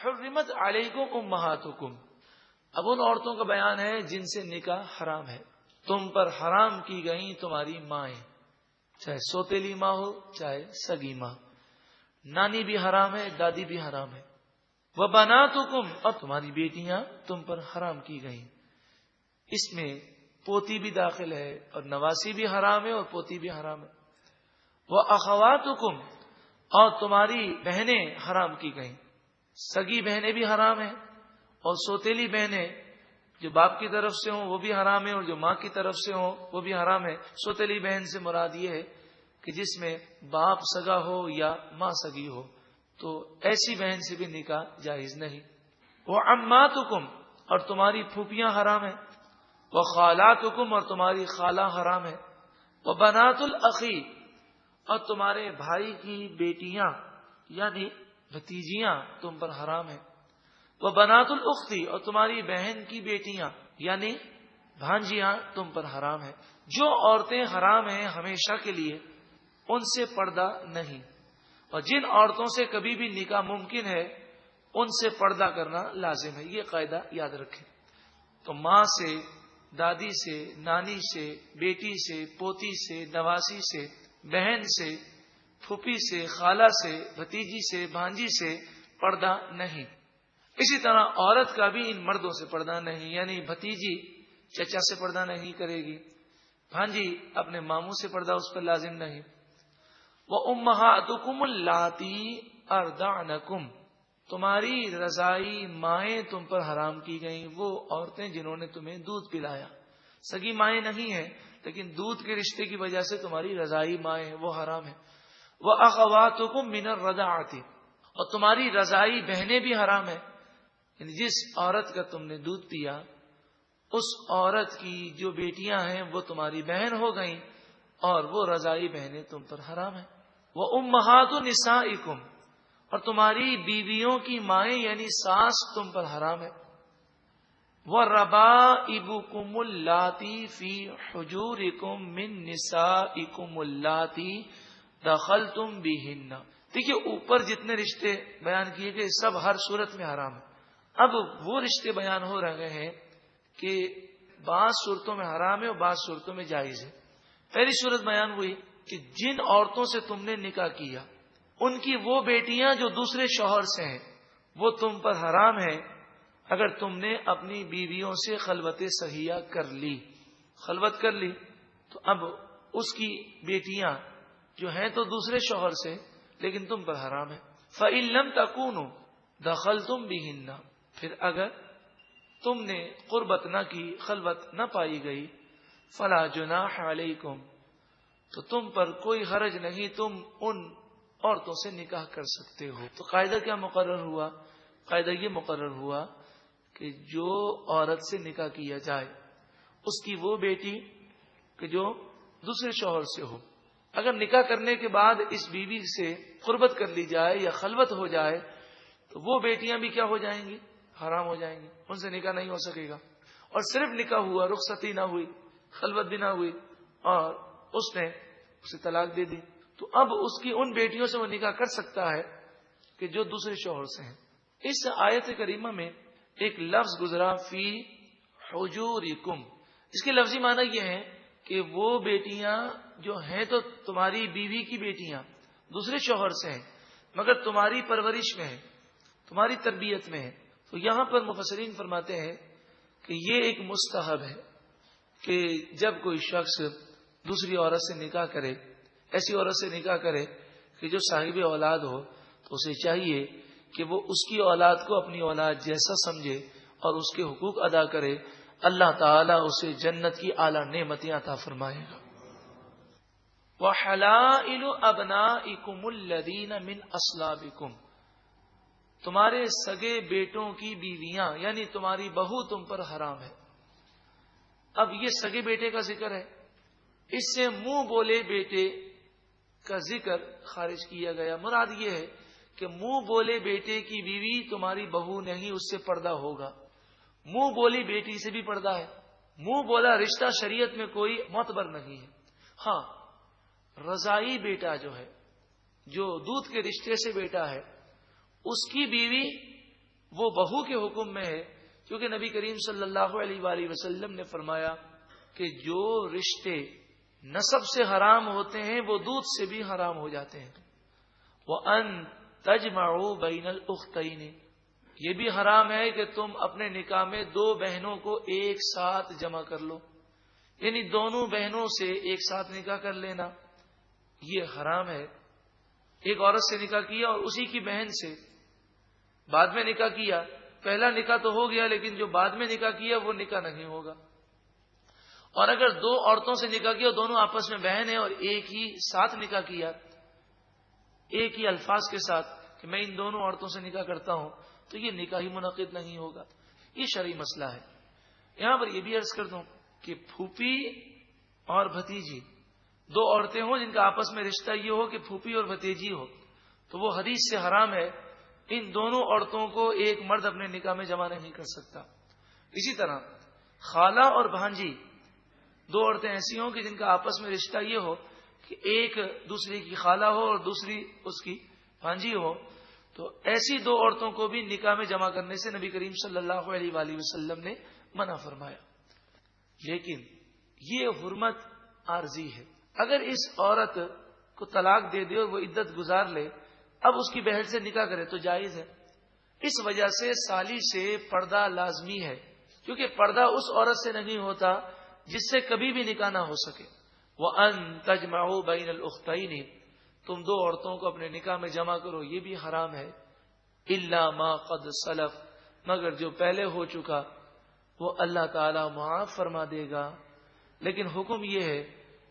حرمت علیکم امہاتکم، اب ان عورتوں کا بیان ہے جن سے نکاح حرام ہے. تم پر حرام کی گئی تمہاری مائیں، چاہے سوتیلی ماں ہو چاہے سگی ماں. نانی بھی حرام ہے، دادی بھی حرام ہے. وبناتکم، اور تمہاری بیٹیاں تم پر حرام کی گئیں. اس میں پوتی بھی داخل ہے اور نواسی بھی حرام ہے اور پوتی بھی حرام ہے. وَأَخَوَاتُكُمْ، اور تمہاری بہنیں حرام کی گئیں. سگی بہنیں بھی حرام ہیں اور سوتیلی بہنیں جو باپ کی طرف سے ہوں وہ بھی حرام ہے اور جو ماں کی طرف سے ہوں وہ بھی حرام ہے. سوتیلی بہن سے مراد یہ ہے کہ جس میں باپ سگا ہو یا ماں سگی ہو، تو ایسی بہن سے بھی نکاح جائز نہیں. وَعَمَّاتُكُمْ، اور تمہاری پھوپھیاں حرام ہیں. وَخَالَاتُكُمْ، اور تمہاری خالہ حرام ہے. وَبَنَاتُ الْأَخِي، اور تمہارے بھائی کی بیٹیاں یعنی بھتیجیاں تم پر حرام ہیں. وَبَنَاتُ الْأُخْتِ، اور تمہاری بہن کی بیٹیاں یعنی بھانجیاں تم پر حرام ہیں. جو عورتیں حرام ہیں ہمیشہ کے لیے ان سے پردہ نہیں، اور جن عورتوں سے کبھی بھی نکاح ممکن ہے ان سے پردہ کرنا لازم ہے. یہ قاعدہ یاد رکھیں. تو ماں سے، دادی سے، نانی سے، بیٹی سے، پوتی سے، نواسی سے، بہن سے، پھوپھی سے، خالہ سے، بھتیجی سے، بھانجی سے پردہ نہیں. اسی طرح عورت کا بھی ان مردوں سے پردہ نہیں، یعنی بھتیجی چچا سے پردہ نہیں کرے گی، بھانجی اپنے ماموں سے پردہ اس پر لازم نہیں. وَأُمَّهَاتُكُمُ اللَّاتِي أَرْضَعْنَكُمْ، تمہاری رضائی مائیں تم پر حرام کی گئیں، وہ عورتیں جنہوں نے تمہیں دودھ پلایا. سگی مائیں نہیں ہیں لیکن دودھ کے رشتے کی وجہ سے تمہاری رضائی مائیں وہ حرام ہیں. وَأَخَوَاتُكُمْ مِنَ الرَّضَاعَةِ، اور تمہاری رضائی بہنیں بھی حرام ہیں. یعنی جس عورت کا تم نے دودھ پیا اس عورت کی جو بیٹیاں ہیں وہ تمہاری بہن ہو گئیں اور وہ رضائی بہنیں تم پر حرام ہیں. وَأُمَّهَاتُ نِسَائِكُمْ، اور تمہاری بیویوں کی مائیں یعنی ساس تم پر حرام ہے. وَرَبَائِبُكُمُ اللَّاتِي فِي حُجُورِكُم مِّن نِّسَائِكُمُ اللَّاتِي دَخَلْتُم بِهِنَّ. دیکھیے اوپر جتنے رشتے بیان کیے گئے سب ہر صورت میں حرام ہے. اب وہ رشتے بیان ہو رہے ہیں کہ بعض صورتوں میں حرام ہے اور بعض صورتوں میں جائز ہے. پہلی صورت بیان ہوئی کہ جن عورتوں سے تم نے نکاح کیا ان کی وہ بیٹیاں جو دوسرے شوہر سے ہیں وہ تم پر حرام ہیں اگر تم نے اپنی بیویوں سے خلوت صحیحہ کر لی. خلوت کر لی تو اب اس کی بیٹیاں جو ہیں تو دوسرے شوہر سے لیکن تم پر حرام ہے. فَإِن لَمْ تَكُونُوا دَخَلْتُمْ بِهِنَّ، پھر اگر تم نے قربت نہ کی، خلوت نہ پائی گئی، فَلَا جُنَاحَ عَلَيْكُمْ، تو تم پر کوئی حرج نہیں، تم ان عورتوں سے نکاح کر سکتے ہو. تو قاعدہ کیا مقرر ہوا؟ قاعدہ یہ مقرر ہوا کہ جو عورت سے نکاح کیا جائے اس کی وہ بیٹی کہ جو دوسرے شوہر سے ہو، اگر نکاح کرنے کے بعد اس بیوی سے قربت کر لی جائے یا خلوت ہو جائے تو وہ بیٹیاں بھی کیا ہو جائیں گی؟ حرام ہو جائیں گی، ان سے نکاح نہیں ہو سکے گا. اور صرف نکاح ہوا، رخصتی نہ ہوئی، خلوت بھی نہ ہوئی اور اس نے اسے طلاق دے دی، تو اب اس کی ان بیٹیوں سے وہ نکاح کر سکتا ہے کہ جو دوسرے شوہر سے ہیں. اس آیت کریمہ میں ایک لفظ گزرا فی حجورکم، اس کے لفظی معنی یہ ہے کہ وہ بیٹیاں جو ہیں تو تمہاری بیوی کی بیٹیاں دوسرے شوہر سے ہیں مگر تمہاری پرورش میں ہے، تمہاری تربیت میں ہے. تو یہاں پر مفسرین فرماتے ہیں کہ یہ ایک مستحب ہے کہ جب کوئی شخص دوسری عورت سے نکاح کرے، ایسی عورت سے نکاح کرے کہ جو صاحب اولاد ہو، تو اسے چاہیے کہ وہ اس کی اولاد کو اپنی اولاد جیسا سمجھے اور اس کے حقوق ادا کرے. اللہ تعالیٰ اسے جنت کی اعلیٰ نعمتیں عطا فرمائے گا. وَحَلَائِلُ أَبْنَائِكُمُ الَّذِينَ مِنْ أَصْلَابِكُمْ، تمہارے سگے بیٹوں کی بیویاں یعنی تمہاری بہو تم پر حرام ہے. اب یہ سگے بیٹے کا ذکر ہے، اس سے منہ بولے بیٹے کا ذکر خارج کیا گیا. مراد یہ ہے کہ منہ بولے بیٹے کی بیوی تمہاری بہو نہیں، اس سے پردہ ہوگا. منہ بولی بیٹی سے بھی پردہ ہے. منہ بولا رشتہ شریعت میں کوئی معتبر نہیں ہے. ہاں رضائی بیٹا جو ہے، جو دودھ کے رشتے سے بیٹا ہے، اس کی بیوی وہ بہو کے حکم میں ہے، کیونکہ نبی کریم صلی اللہ علیہ وآلہ وسلم نے فرمایا کہ جو رشتے نسب سے حرام ہوتے ہیں وہ دودھ سے بھی حرام ہو جاتے ہیں۔ وَأَن تَجْمَعُوا بَيْنَ الْأُخْتَيْنِ، یہ بھی حرام ہے کہ تم اپنے نکاح میں دو بہنوں کو ایک ساتھ جمع کر لو، یعنی دونوں بہنوں سے ایک ساتھ نکاح کر لینا، یہ حرام ہے۔ ایک عورت سے نکاح کیا اور اسی کی بہن سے بعد میں نکاح کیا، پہلا نکاح تو ہو گیا لیکن جو بعد میں نکاح کیا وہ نکاح نہیں ہوگا۔ اور اگر دو عورتوں سے نکاح کیا، دونوں آپس میں بہن ہیں اور ایک ہی ساتھ نکاح کیا، ایک ہی الفاظ کے ساتھ کہ میں ان دونوں عورتوں سے نکاح کرتا ہوں، تو یہ نکاح ہی منعقد نہیں ہوگا۔ یہ شرعی مسئلہ ہے۔ یہاں پر یہ بھی عرض کر دوں کہ پھوپھی اور بھتیجی دو عورتیں ہوں جن کا آپس میں رشتہ یہ ہو کہ پھوپھی اور بھتیجی ہو، تو وہ حدیث سے حرام ہے، ان دونوں عورتوں کو ایک مرد اپنے نکاح میں جمع نہیں کر سکتا۔ اسی طرح خالہ اور بھانجی دو عورتیں ایسی ہوں کہ جن کا آپس میں رشتہ یہ ہو کہ ایک دوسری کی خالہ ہو اور دوسری اس کی بھانجی ہو، تو ایسی دو عورتوں کو بھی نکاح میں جمع کرنے سے نبی کریم صلی اللہ علیہ وآلہ وسلم نے منع فرمایا۔ لیکن یہ حرمت عارضی ہے۔ اگر اس عورت کو طلاق دے دے اور وہ عدت گزار لے، اب اس کی بہن سے نکاح کرے تو جائز ہے۔ اس وجہ سے سالی سے پردہ لازمی ہے، کیونکہ پردہ اس عورت سے نہیں ہوتا جس سے کبھی بھی نکاح نہ ہو سکے۔ وَأَن تَجْمَعُوا بَيْنَ الْأُخْتَيْنِ، تم دو عورتوں کو اپنے نکاح میں جمع کرو، یہ بھی حرام ہے۔ إِلَّا مَا قَدْ سَلَفَ، مگر جو پہلے ہو چکا وہ اللہ تعالی معاف فرما دے گا۔ لیکن حکم یہ ہے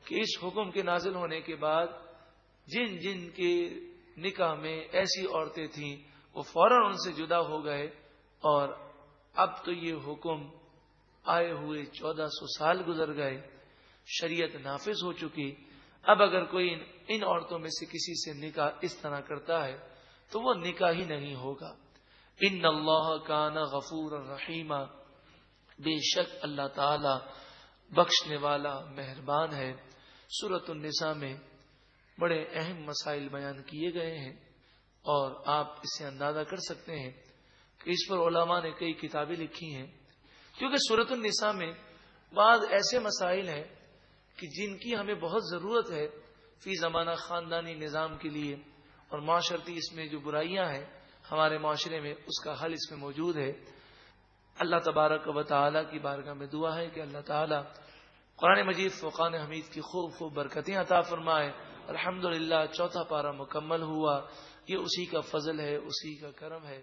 کہ اس حکم کے نازل ہونے کے بعد جن جن کے نکاح میں ایسی عورتیں تھیں وہ فوراً ان سے جدا ہو گئے، اور اب تو یہ حکم آئے ہوئے 1400 سال گزر گئے، شریعت نافذ ہو چکی۔ اب اگر کوئی ان عورتوں میں سے کسی سے نکاح اس طرح کرتا ہے تو وہ نکاح ہی نہیں ہوگا۔ ان اللہ کان غفورا رحیما، بے شک اللہ تعالی بخشنے والا مہربان ہے۔ سورۃ النساء میں بڑے اہم مسائل بیان کیے گئے ہیں، اور آپ اسے اندازہ کر سکتے ہیں کہ اس پر علماء نے کئی کتابیں لکھی ہیں، کیونکہ سورۃ النساء میں بعض ایسے مسائل ہیں کہ جن کی ہمیں بہت ضرورت ہے فی زمانہ خاندانی نظام کے لیے، اور معاشرتی اس میں جو برائیاں ہیں ہمارے معاشرے میں اس کا حل اس میں موجود ہے۔ اللہ تبارک و تعالی کی بارگاہ میں دعا ہے کہ اللہ تعالی قرآن مجید فرقان حمید کی خوب خوب برکتیں عطا فرمائے۔ الحمدللہ 4واں پارہ مکمل ہوا، یہ اسی کا فضل ہے، اسی کا کرم ہے۔